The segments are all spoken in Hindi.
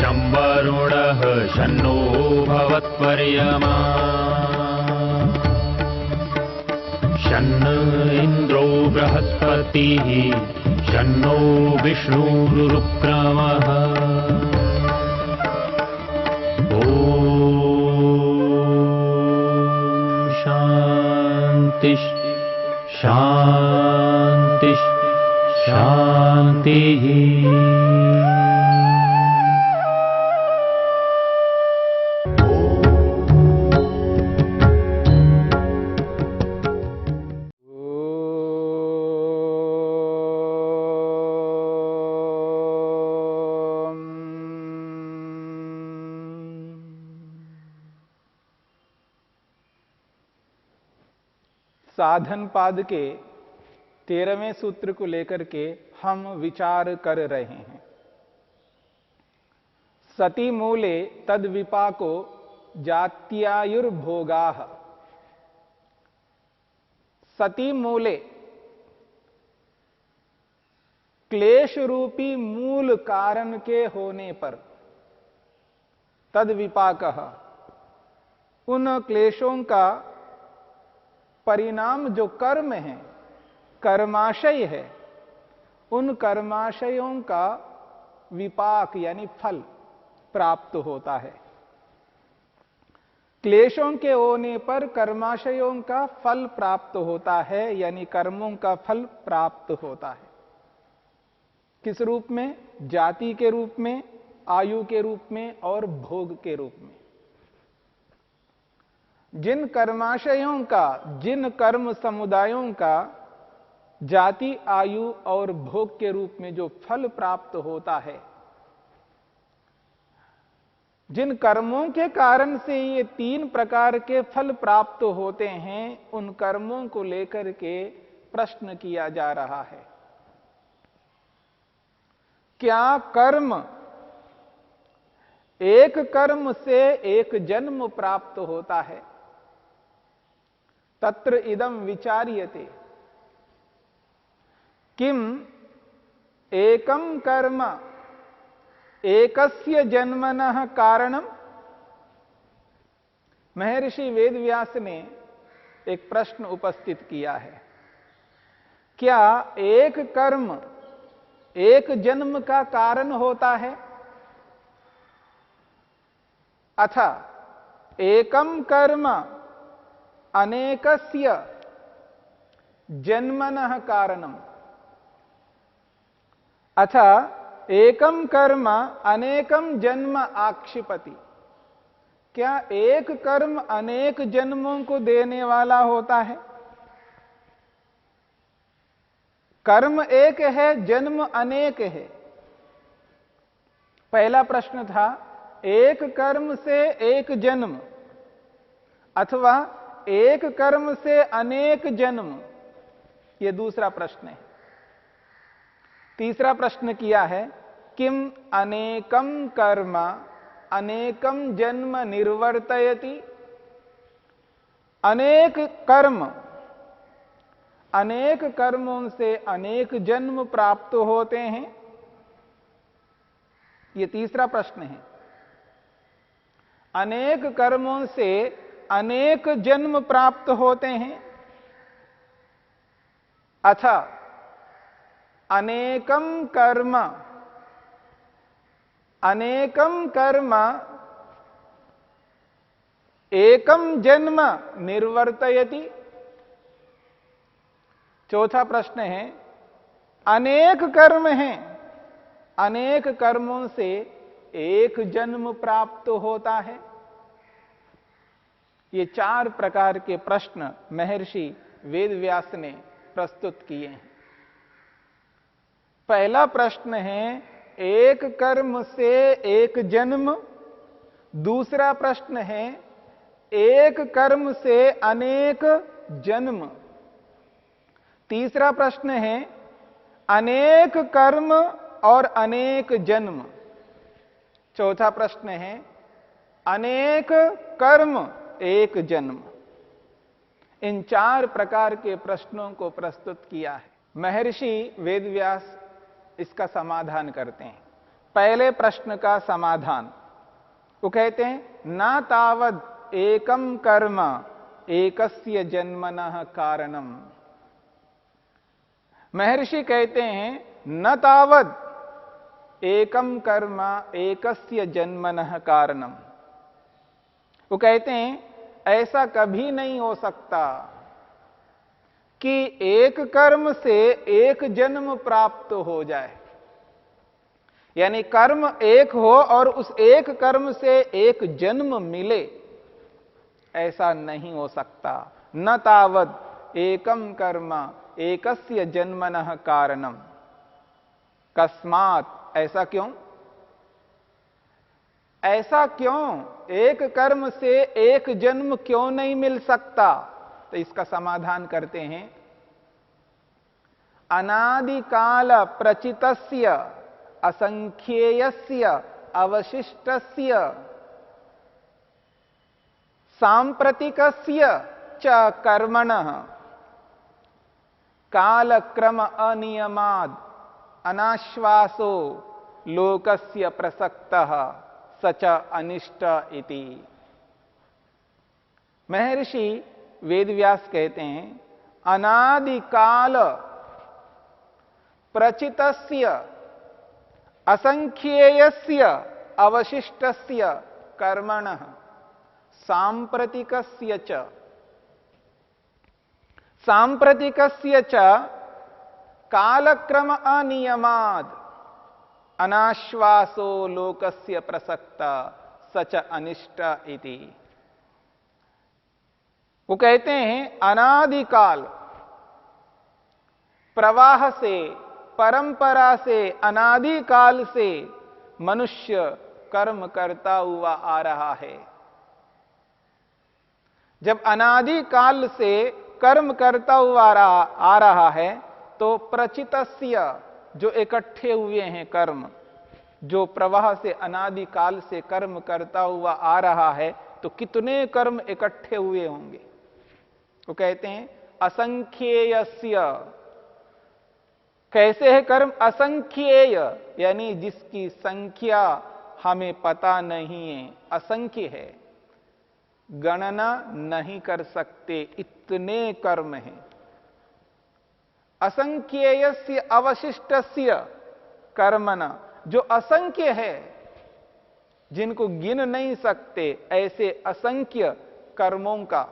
शं वरुणः शन्नो भवत्पर्यमा शन्न इन्द्रो बृहस्पतिः शन्नो विष्णुरुक्रमः ॐ शान्ति शान्ति शान्तिः। साधन पाद के 13वें सूत्र को लेकर के हम विचार कर रहे हैं। सति मूले तद विपाको जात्यायुर्भोगाः। सति मूले क्लेश रूपी मूल कारण के होने पर तद विपाकः उन क्लेशों का परिणाम जो कर्म है, कर्माशय है, उन कर्माशयों का विपाक यानी फल प्राप्त होता है। क्लेशों के होने पर कर्माशयों का फल प्राप्त होता है, यानी कर्मों का फल प्राप्त होता है। किस रूप में? जाति के रूप में, आयु के रूप में और भोग के रूप में। जिन कर्माशयों का, जिन कर्म समुदायों का जाति, आयु और भोग के रूप में जो फल प्राप्त होता है, जिन कर्मों के कारण से ये 3 प्रकार के फल प्राप्त होते हैं, उन कर्मों को लेकर के प्रश्न किया जा रहा है। क्या कर्म एक कर्म से एक जन्म प्राप्त होता है? तत्र इदं विचार्यते किम एकम कर्म एकस्य जन्मनः कारणम। महर्षि वेदव्यास ने एक प्रश्न उपस्थित किया है। क्या एक कर्म एक जन्म का कारण होता है, अथा एकम कर्म अनेकस्य जन्मनः कारणम, अथा एकम कर्म अनेकम जन्म आक्षिपति। क्या एक कर्म अनेक जन्मों को देने वाला होता है? कर्म एक है, जन्म अनेक है। पहला प्रश्न था एक कर्म से एक जन्म अथवा एक कर्म से अनेक जन्म, यह दूसरा प्रश्न है। तीसरा प्रश्न किया है किम अनेकम कर्म अनेकम जन्म निर्वर्तयति। अनेक कर्म, अनेक कर्मों से अनेक जन्म प्राप्त होते हैं, यह तीसरा प्रश्न है। अनेक कर्मों से अनेक जन्म प्राप्त होते हैं, अथा अनेकम कर्म अनेकम कर्म एकम जन्म निर्वर्तयति। चौथा प्रश्न है अनेक कर्म हैं, अनेक कर्मों से एक जन्म प्राप्त होता है। ये 4 प्रकार के प्रश्न महर्षि वेदव्यास ने प्रस्तुत किए हैं। पहला प्रश्न है एक कर्म से एक जन्म। दूसरा प्रश्न है एक कर्म से अनेक जन्म। तीसरा प्रश्न है अनेक कर्म और अनेक जन्म। चौथा प्रश्न है अनेक कर्म एक जन्म। इन 4 प्रकार के प्रश्नों को प्रस्तुत किया है। महर्षि वेदव्यास इसका समाधान करते हैं। पहले प्रश्न का समाधान। वो कहते हैं न तावद एकम कर्म एकस्य जन्मनः कारणम। महर्षि कहते हैं न तावद एकम कर्म एकस्य जन्मनः कारणम। वो कहते हैं ऐसा कभी नहीं हो सकता कि एक कर्म से एक जन्म प्राप्त हो जाए, यानी कर्म एक हो और उस एक कर्म से एक जन्म मिले, ऐसा नहीं हो सकता। न तावद एकम कर्म एकस्य जन्मनः कारणम। कस्मात्, ऐसा क्यों? ऐसा क्यों? एक कर्म से एक जन्म क्यों नहीं मिल सकता? तो इसका समाधान करते हैं। अनादिकाल प्रचितस्य असंख्येयस्य अवशिष्टस्य सांप्रतिकस्य च कर्मणः कालक्रम अनियमाद् अनाश्वासो लोकस्य प्रसक्तः सच अनिष्ट इति। महर्षि वेदव्यास कहते हैं अनादिकाल प्रचितस्य असंख्येयस्य अवशिष्टस्य कर्मणः सांप्रतिकस्य च कालक्रम अनियमाद् अनाश्वासो लोकस्य प्रसक्त सच अनिष्ट इति। वो कहते हैं अनादिकाल, प्रवाह से, परंपरा से, अनादिकाल से मनुष्य कर्म करता हुआ आ रहा है। जब अनादिकाल से कर्म करता हुआ आ रहा है तो प्रचितस्य, जो इकट्ठे हुए हैं कर्म, जो प्रवाह से अनादिकाल से कर्म करता हुआ आ रहा है, तो कितने कर्म इकट्ठे हुए होंगे? वो कहते हैं असंख्येयस्य। कैसे है कर्म? असंख्येय, यानी जिसकी संख्या हमें पता नहीं है, असंख्य है, गणना नहीं कर सकते, इतने कर्म हैं। असंख्येयस्य अवशिष्टस्य कर्मणा, जो असंख्य है, जिनको गिन नहीं सकते, ऐसे असंख्य कर्मों का।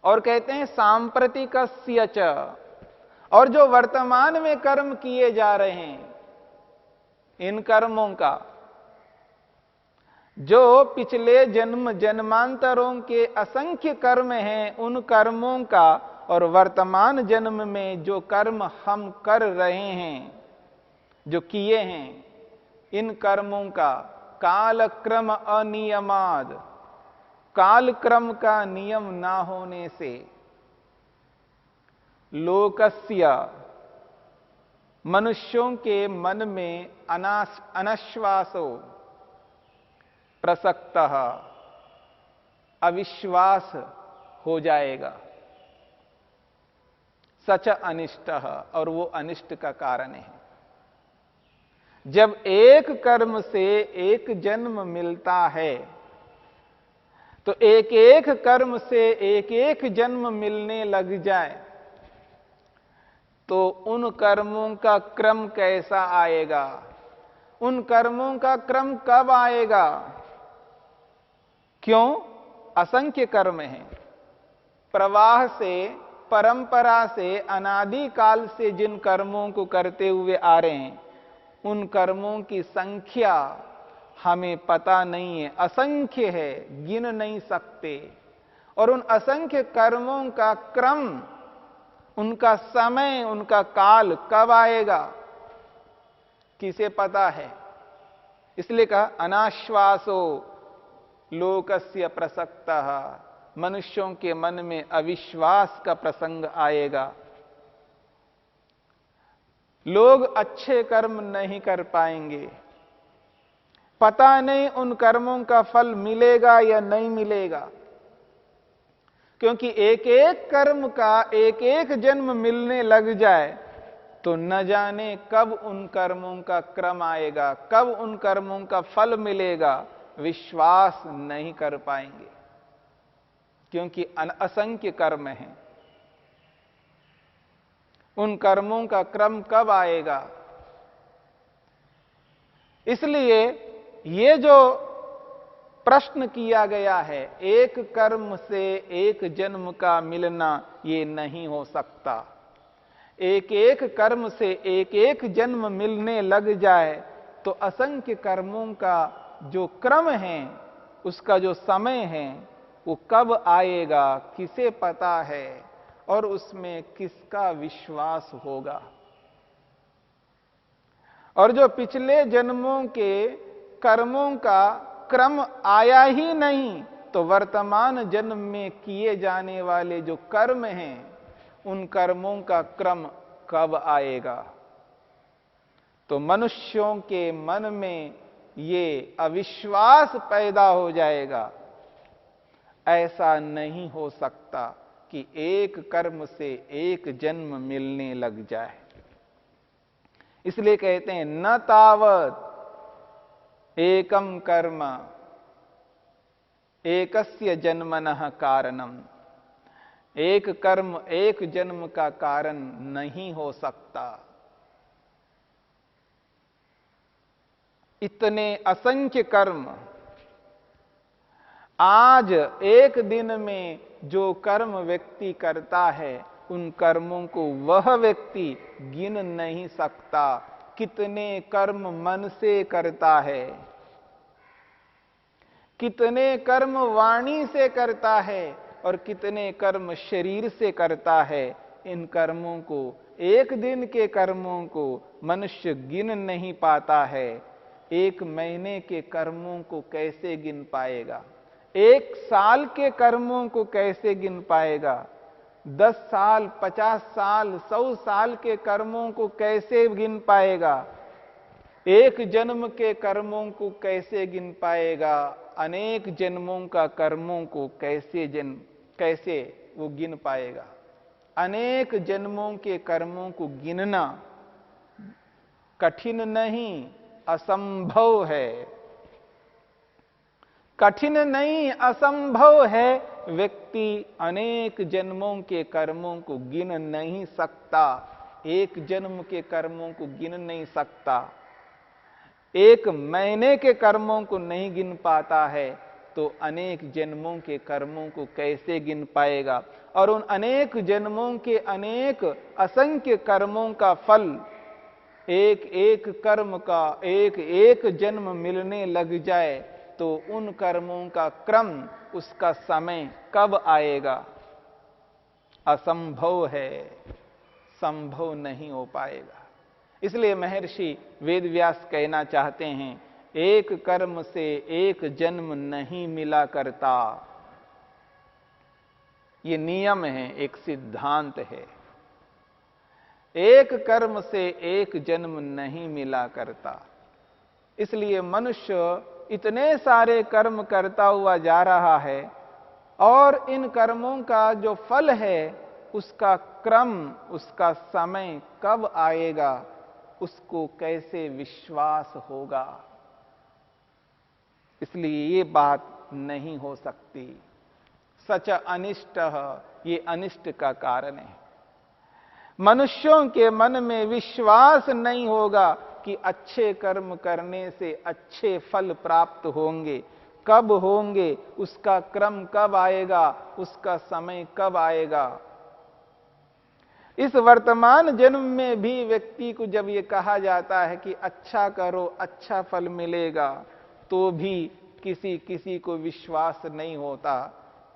और कहते हैं सांप्रतिकस्य च, और जो वर्तमान में कर्म किए जा रहे हैं, इन कर्मों का, जो पिछले जन्म जन्मांतरों के असंख्य कर्म हैं, उन कर्मों का, और वर्तमान जन्म में जो कर्म हम कर रहे हैं, जो किए हैं, इन कर्मों का कालक्रम अनियमाद, कालक्रम का नियम ना होने से, लोकस्य, मनुष्यों के मन में अनश्वासो, प्रसक्तः, अविश्वास हो जाएगा, सच अनिष्ट, और वो अनिष्ट का कारण है। जब एक कर्म से एक जन्म मिलता है, तो एक एक कर्म से एक एक जन्म मिलने लग जाए, तो उन कर्मों का क्रम कैसा आएगा? उन कर्मों का क्रम कब आएगा? क्यों? असंख्य कर्म हैं। प्रवाह से, परंपरा से, अनादिकाल से जिन कर्मों को करते हुए आ रहे हैं, उन कर्मों की संख्या हमें पता नहीं है, असंख्य है, गिन नहीं सकते। और उन असंख्य कर्मों का क्रम, उनका समय, उनका काल कब आएगा, किसे पता है? इसलिए कहा अनाश्वासो लोकस्य प्रसक्तः, मनुष्यों के मन में अविश्वास का प्रसंग आएगा। लोग अच्छे कर्म नहीं कर पाएंगे, पता नहीं उन कर्मों का फल मिलेगा या नहीं मिलेगा, क्योंकि एक एक कर्म का एक एक जन्म मिलने लग जाए, तो न जाने कब उन कर्मों का क्रम आएगा, कब उन कर्मों का फल मिलेगा, विश्वास नहीं कर पाएंगे, क्योंकि असंख्य कर्म हैं। उन कर्मों का क्रम कब आएगा? इसलिए ये जो प्रश्न किया गया है, एक कर्म से एक जन्म का मिलना, ये नहीं हो सकता। एक एक कर्म से एक एक जन्म मिलने लग जाए तो असंख्य कर्मों का जो क्रम है, उसका जो समय है, वो कब आएगा किसे पता है, और उसमें किसका विश्वास होगा। और जो पिछले जन्मों के कर्मों का क्रम आया ही नहीं, तो वर्तमान जन्म में किए जाने वाले जो कर्म हैं, उन कर्मों का क्रम कब आएगा। तो मनुष्यों के मन में ये अविश्वास पैदा हो जाएगा, ऐसा नहीं हो सकता कि एक कर्म से एक जन्म मिलने लग जाए। इसलिए कहते हैं न तावत एकम कर्म एकस्य जन्मनः कारणम। एक कर्म एक जन्म का कारण नहीं हो सकता। इतने असंख्य कर्म, आज एक दिन में जो कर्म व्यक्ति करता है, उन कर्मों को वह व्यक्ति गिन नहीं सकता। कितने कर्म मन से करता है, कितने कर्म वाणी से करता है, और कितने कर्म शरीर से करता है। इन कर्मों को, एक दिन के कर्मों को मनुष्य गिन नहीं पाता है। एक महीने के कर्मों को कैसे गिन पाएगा? एक साल के कर्मों को कैसे गिन पाएगा? 10 साल, 50 साल, 100 साल के कर्मों को कैसे गिन पाएगा? एक जन्म के कर्मों को कैसे गिन पाएगा? अनेक जन्मों का कर्मों को कैसे वो गिन पाएगा? अनेक जन्मों के कर्मों को गिनना कठिन नहीं, असंभव है। कठिन नहीं, असंभव है। व्यक्ति अनेक जन्मों के कर्मों को गिन नहीं सकता, एक जन्म के कर्मों को गिन नहीं सकता, एक महीने के कर्मों को नहीं गिन पाता है, तो अनेक जन्मों के कर्मों को कैसे गिन पाएगा? और उन अनेक जन्मों के अनेक असंख्य कर्मों का फल, एक एक कर्म का एक एक जन्म मिलने लग जाए, तो उन कर्मों का क्रम, उसका समय कब आएगा? असंभव है, संभव नहीं हो पाएगा। इसलिए महर्षि वेदव्यास कहना चाहते हैं, एक कर्म से एक जन्म नहीं मिला करता। ये नियम है, एक सिद्धांत है। एक कर्म से एक जन्म नहीं मिला करता। इसलिए मनुष्य इतने सारे कर्म करता हुआ जा रहा है, और इन कर्मों का जो फल है, उसका क्रम, उसका समय कब आएगा, उसको कैसे विश्वास होगा? इसलिए ये बात नहीं हो सकती। सच अनिष्ट, ये अनिष्ट का कारण है। मनुष्यों के मन में विश्वास नहीं होगा कि अच्छे कर्म करने से अच्छे फल प्राप्त होंगे। कब होंगे, उसका क्रम कब आएगा, उसका समय कब आएगा? इस वर्तमान जन्म में भी व्यक्ति को जब ये कहा जाता है कि अच्छा करो, अच्छा फल मिलेगा, तो भी किसी किसी को विश्वास नहीं होता।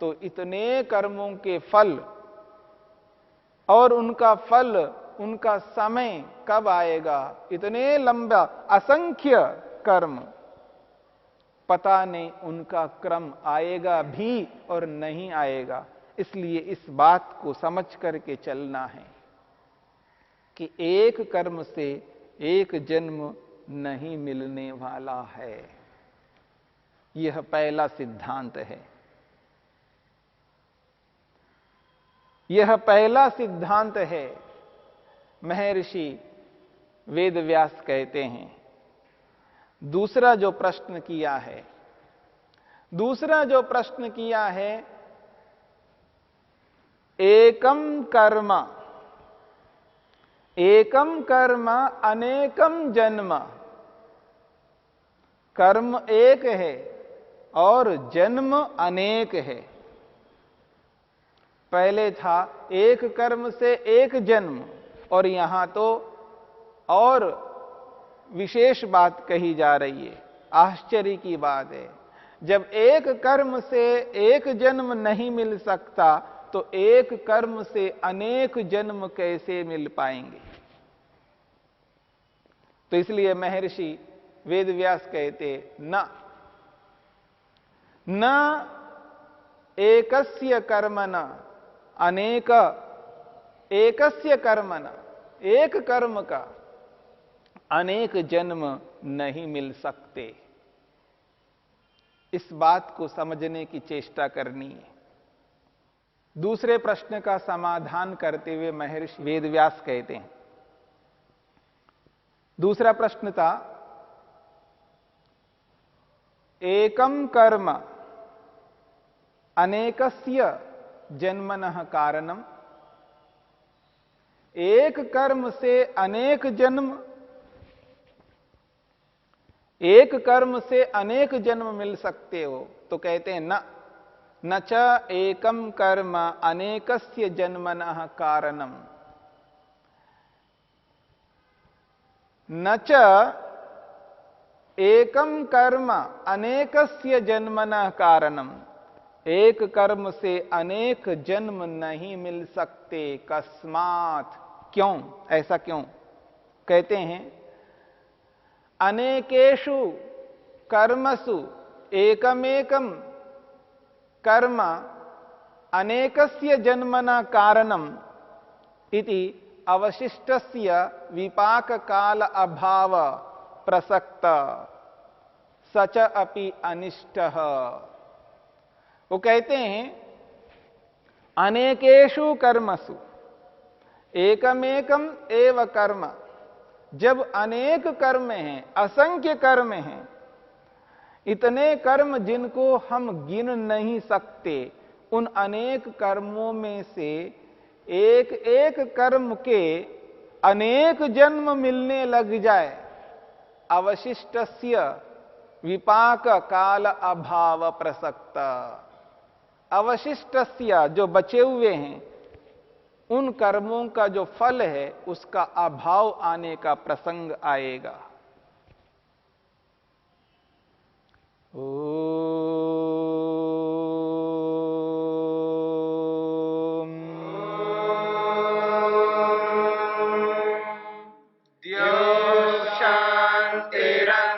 तो इतने कर्मों के फल और उनका फल, उनका समय कब आएगा? इतने लंबा असंख्य कर्म, पता नहीं उनका क्रम आएगा भी और नहीं आएगा। इसलिए इस बात को समझ करके चलना है कि एक कर्म से एक जन्म नहीं मिलने वाला है। यह पहला सिद्धांत है। यह पहला सिद्धांत है। महर्षि वेदव्यास कहते हैं, दूसरा जो प्रश्न किया है, एकम कर्म अनेकम जन्म। कर्म एक है और जन्म अनेक है। पहले था एक कर्म से एक जन्म, और यहां तो और विशेष बात कही जा रही है। आश्चर्य की बात है, जब एक कर्म से एक जन्म नहीं मिल सकता तो एक कर्म से अनेक जन्म कैसे मिल पाएंगे। तो इसलिए महर्षि वेदव्यास कहते न एकस्य कर्मण अनेक, एकस्य कर्मण, एक कर्म का अनेक जन्म नहीं मिल सकते। इस बात को समझने की चेष्टा करनी है। दूसरे प्रश्न का समाधान करते हुए महर्षि वेदव्यास कहते हैं, दूसरा प्रश्न था एकम कर्म अनेकस्य जन्मनः कारणम। एक कर्म से अनेक जन्म, एक कर्म से अनेक जन्म मिल सकते हो। तो कहते हैं न च एकम कर्म अनेकस्य जन्मनः कारणम। न च एकम कर्म अनेकस्य जन्मनः कारणम। एक कर्म से अनेक जन्म नहीं मिल सकते। कस्मात्, क्यों, ऐसा क्यों? कहते हैं अनेकेषु कर्मसु एकमेकम कर्म अनेकस्य जन्मना कारणम इति अवशिष्टस्य विपाक काल अभाव प्रसक्त सच अपि अनिष्टः। वो कहते हैं अनेकेषु कर्मसु एकमेकम एव कर्म। जब अनेक कर्म हैं, असंख्य कर्म हैं, इतने कर्म जिनको हम गिन नहीं सकते, उन अनेक कर्मों में से एक एक कर्म के अनेक जन्म मिलने लग जाए, अवशिष्टस्य विपाक काल अभाव प्रसक्त। अवशिष्टस्य, जो बचे हुए हैं, उन कर्मों का जो फल है उसका अभाव आने का प्रसंग आएगा।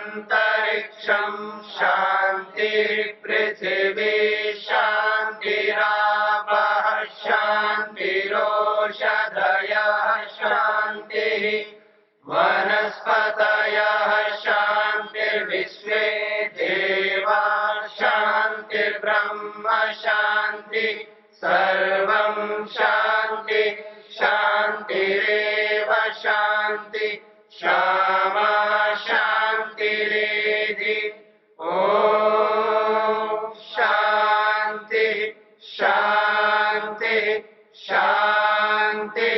शांतिरंतरिक्षं शांतिर्पृथिवी शांतिरापः शांतिरोषधयः शांतिः वनस्पतयः शांतिर्विश्वे देवा शांतिर्ब्रह्म शांति सर्वं शांति शांतिरेव शांति क्षमा शांतिरेधि। ओम शांति शांति शांति।